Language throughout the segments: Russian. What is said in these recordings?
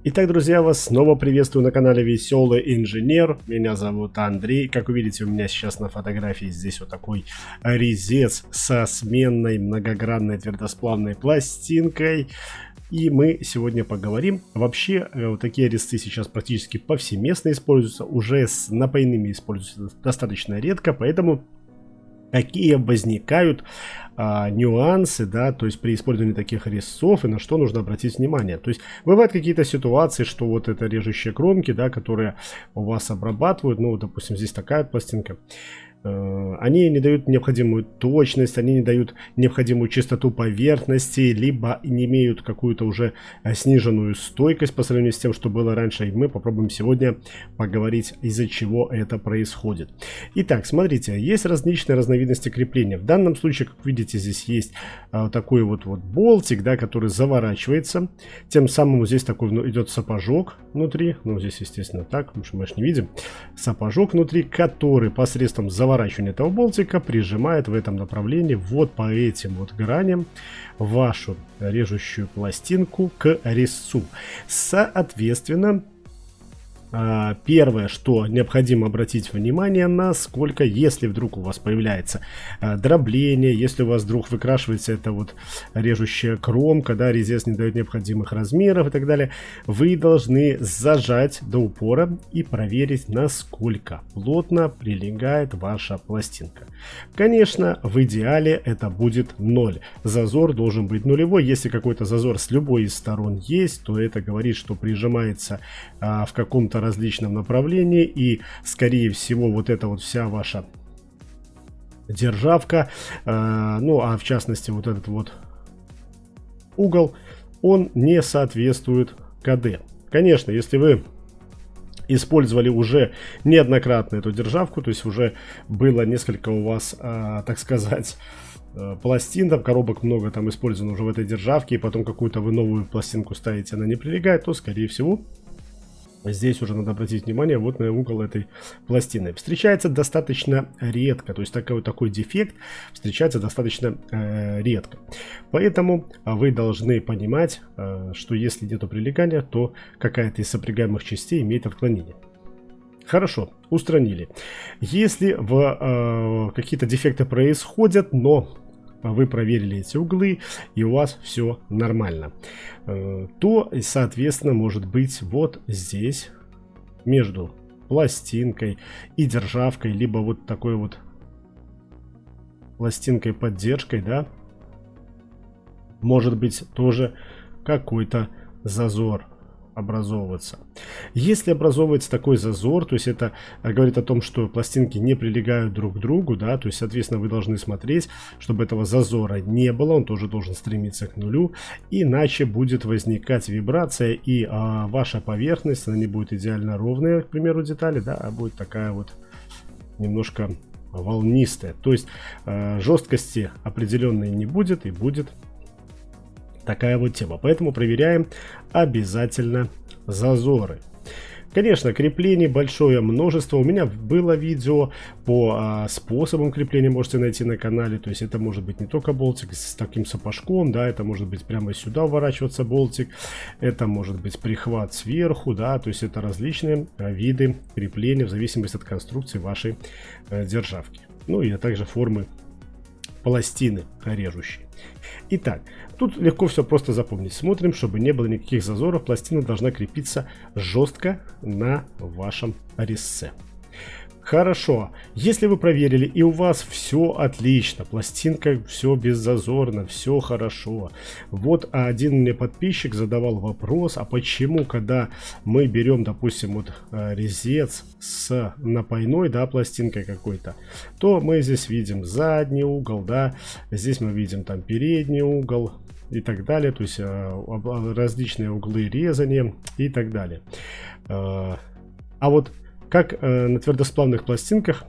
Итак, друзья, вас снова приветствую на канале Веселый Инженер. Меня зовут Андрей. Как вы видите, у меня сейчас на фотографии здесь вот такой резец со сменной многогранной твердосплавной пластинкой. И мы сегодня поговорим. Вообще, вот такие резцы сейчас практически повсеместно используются. Уже с напойными используются достаточно редко, поэтому какие возникают нюансы, да, то есть при использовании таких резцов и на что нужно обратить внимание. То есть бывают какие-то ситуации, что вот это режущие кромки, да, которые у вас обрабатывают, ну, допустим, здесь такая пластинка, они не дают необходимую точность, они не дают необходимую чистоту поверхности, либо не имеют какую-то уже сниженную стойкость по сравнению с тем, что было раньше. И мы попробуем сегодня поговорить, из-за чего это происходит. Итак, смотрите, есть различные разновидности крепления. В данном случае, как видите, здесь есть такой вот болтик, да, который заворачивается. Тем самым здесь такой идет сапожок внутри. Ну, здесь, естественно, так, потому что мы же не видим. Сапожок внутри, который посредством заворачивания этого болтика прижимает в этом направлении вот по этим вот граням вашу режущую пластинку к резцу. Соответственно, первое, что необходимо обратить внимание, насколько, если вдруг у вас появляется дробление, если у вас вдруг выкрашивается эта вот режущая кромка, да, резец не дает необходимых размеров и так далее, вы должны зажать до упора и проверить, насколько плотно прилегает ваша пластинка. Конечно, в идеале это будет 0. Зазор должен быть нулевой. Если какой-то зазор с любой из сторон есть, то это говорит, что прижимается в каком-то различном направлении, и скорее всего вот эта вот вся ваша державка, ну а в частности вот этот вот угол, он не соответствует КД. Конечно, если вы использовали уже неоднократно эту державку, то есть уже было несколько у вас, так сказать, пластин, там коробок много там использовано уже в этой державке, и потом какую-то вы новую пластинку ставите, она не прилегает, то скорее всего здесь уже надо обратить внимание вот на угол этой пластины. Встречается достаточно редко, то есть такой дефект встречается достаточно редко. Поэтому вы должны понимать, что если нету прилегания, то какая-то из сопрягаемых частей имеет отклонение. Хорошо, устранили. Если какие-то дефекты происходят, но вы проверили эти углы и у вас все нормально, то, соответственно, может быть вот здесь между пластинкой и державкой, либо вот такой вот пластинкой поддержкой, да, может быть тоже какой-то зазор образовываться. Если образовывается такой зазор, то есть это говорит о том, что пластинки не прилегают друг к другу, да, то есть, соответственно, вы должны смотреть, чтобы этого зазора не было, он тоже должен стремиться к нулю, иначе будет возникать вибрация, и ваша поверхность, она не будет идеально ровная, к примеру, детали, да, а будет такая вот немножко волнистая, то есть жесткости определенной не будет, и будет такая вот тема. Поэтому проверяем обязательно зазоры. Конечно, креплений большое множество. У меня было видео по способам крепления, можете найти на канале. То есть это может быть не только болтик с таким сапожком, да, это может быть прямо сюда уворачиваться болтик, это может быть прихват сверху, да, то есть это различные виды крепления в зависимости от конструкции вашей державки. Ну и также формы пластины режущей. Итак, тут легко все просто запомнить. Смотрим, чтобы не было никаких зазоров. Пластина должна крепиться жестко на вашем резце. Хорошо. Если вы проверили и у вас все отлично, пластинка все беззазорно, все хорошо. Вот один мне подписчик задавал вопрос, а почему, когда мы берем, допустим, вот резец с напойной, да, пластинкой какой-то, то мы здесь видим задний угол, да, здесь мы видим там передний угол и так далее, то есть различные углы резания и так далее. А вот как на твердосплавных пластинках,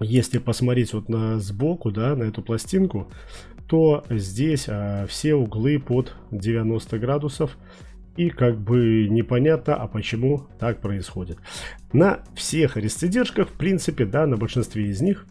если посмотреть вот сбоку, да, на эту пластинку, то здесь все углы под 90 градусов. И как бы непонятно, а почему так происходит. На всех резцедержках, в принципе, да, на большинстве из них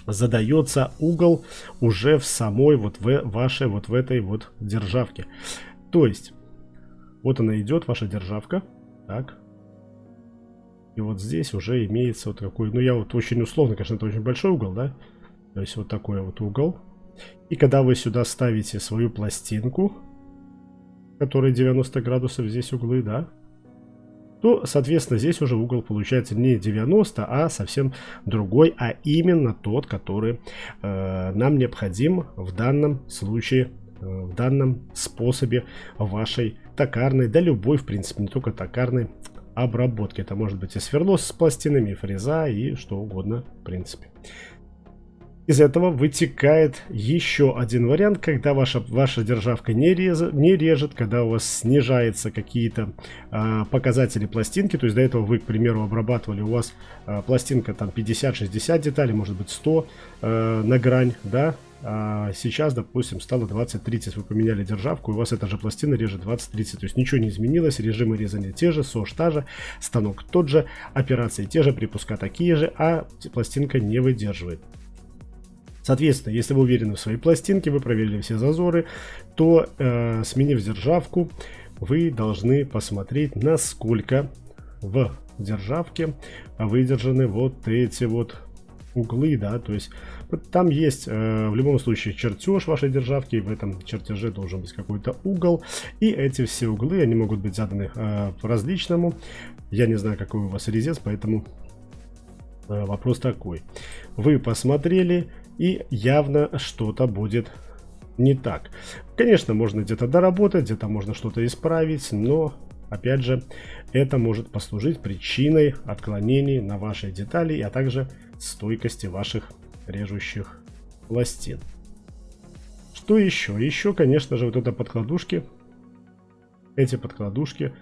задается угол уже в самой вот вашей вот в этой вот державке. То есть Вот она идет, ваша державка. Так. И вот здесь уже имеется вот такой, ну я вот очень условно, конечно, это очень большой угол, да? То есть вот такой вот угол. И когда вы сюда ставите свою пластинку, которая 90 градусов, здесь углы, да? То, соответственно, здесь уже угол получается не 90, а совсем другой, а именно тот, который нам необходим в данном случае, в данном способе вашей токарной, да любой, в принципе, не только токарной обработки. Это может быть и сверло с пластинами, и фреза, и что угодно, в принципе. Из этого вытекает еще один вариант, когда ваша державка не режет, когда у вас снижаются какие-то показатели пластинки. То есть до этого вы, к примеру, обрабатывали, у вас пластинка там 50-60 деталей, может быть 100 на грань, да. А сейчас, допустим, стало 20-30, вы поменяли державку, и у вас эта же пластина режет 20-30, то есть ничего не изменилось, режимы резания те же, СОЖ та же, станок тот же, операции те же, припуска такие же, а пластинка не выдерживает. Соответственно, если вы уверены в своей пластинке, вы проверили все зазоры, то, сменив державку, вы должны посмотреть, насколько в державке выдержаны вот эти вот углы, да, то есть там есть в любом случае чертеж вашей державки, в этом чертеже должен быть какой-то угол, и эти все углы, они могут быть заданы по-различному. Я не знаю, какой у вас резец, поэтому вопрос такой. Вы посмотрели, и явно что-то будет не так. Конечно, можно где-то доработать, где-то можно что-то исправить, но, опять же, это может послужить причиной отклонений на вашей детали, а также стойкости ваших режущих пластин. Что еще? Еще, конечно же, вот это подкладушки. Эти подкладушки,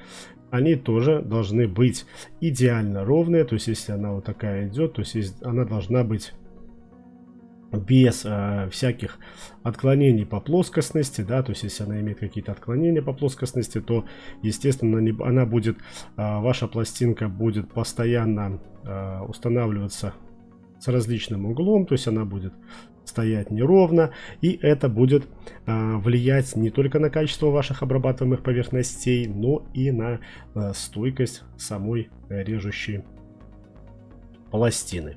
они тоже должны быть идеально ровные. То есть, если она вот такая идет, то есть она должна быть без всяких отклонений по плоскостности, да, то есть если она имеет какие-то отклонения по плоскостности, то, естественно, она будет, ваша пластинка будет постоянно устанавливаться с различным углом, то есть она будет стоять неровно, и это будет влиять не только на качество ваших обрабатываемых поверхностей, но и на стойкость самой режущей пластины.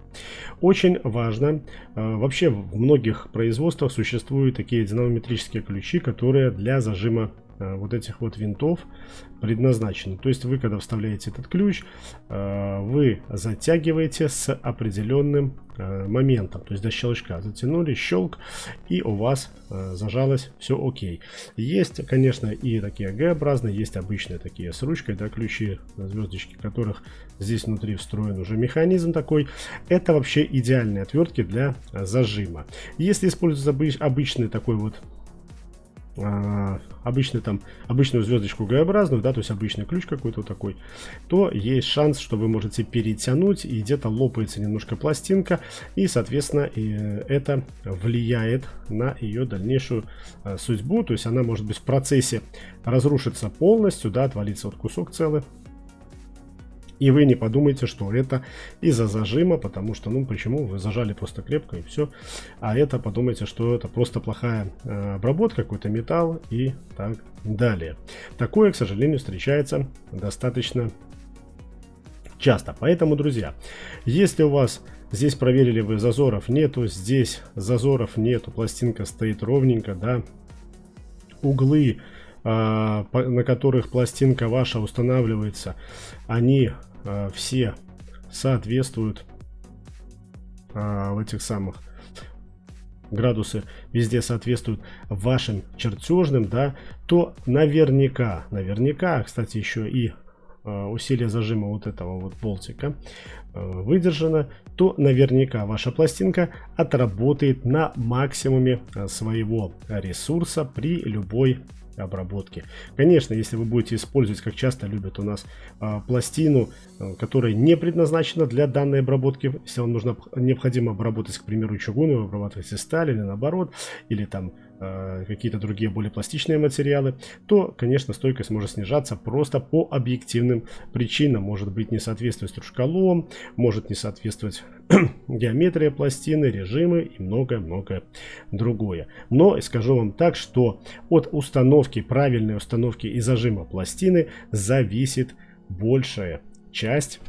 Очень важно, вообще в многих производствах существуют такие динамометрические ключи, которые для зажима вот этих вот винтов предназначены. То есть вы, когда вставляете этот ключ, вы затягиваете с определенным моментом, то есть до щелчка затянули, щелк, и у вас зажалось все окей. Есть, конечно, и такие Г-образные, есть обычные такие с ручкой, да, ключи, звездочки, которых здесь внутри встроен уже механизм такой. Это вообще идеальные отвертки для зажима. Если используется обычный такой вот обычную звездочку Г-образную, да, то есть обычный ключ какой-то вот такой, то есть шанс, что вы можете перетянуть, и где-то лопается немножко пластинка, и, соответственно, это влияет на ее дальнейшую судьбу, то есть она может быть в процессе разрушиться полностью, да, отвалится вот кусок целый. И вы не подумайте, что это из-за зажима, потому что, ну почему, вы зажали просто крепко и все. А это подумайте, что это просто плохая обработка, какой-то металл и так далее. Такое, к сожалению, встречается достаточно часто. Поэтому, друзья, если у вас здесь проверили вы, зазоров нету, здесь зазоров нету, пластинка стоит ровненько, да, углы, на которых пластинка ваша устанавливается, они все соответствуют в этих самых градусы, везде соответствуют вашим чертежным, да, то наверняка, кстати, еще и усилие зажима вот этого вот болтика выдержано, то наверняка ваша пластинка отработает на максимуме своего ресурса при любой обработки. Конечно, если вы будете использовать, как часто любят у нас, пластину, которая не предназначена для данной обработки, если вам необходимо обработать, к примеру, чугун, вы обрабатываете сталь или наоборот, или там какие-то другие более пластичные материалы, то, конечно, стойкость может снижаться просто по объективным причинам. Может быть несоответствие стружколом, может не соответствовать геометрия пластины, режимы и многое-многое другое. Но скажу вам так, что от установки, правильной установки и зажима пластины зависит большая часть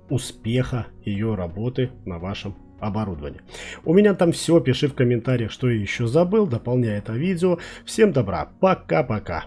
успеха ее работы на вашем оборудовании. У меня там все. Пиши в комментариях, что я еще забыл. Дополняй это видео. Всем добра. Пока-пока.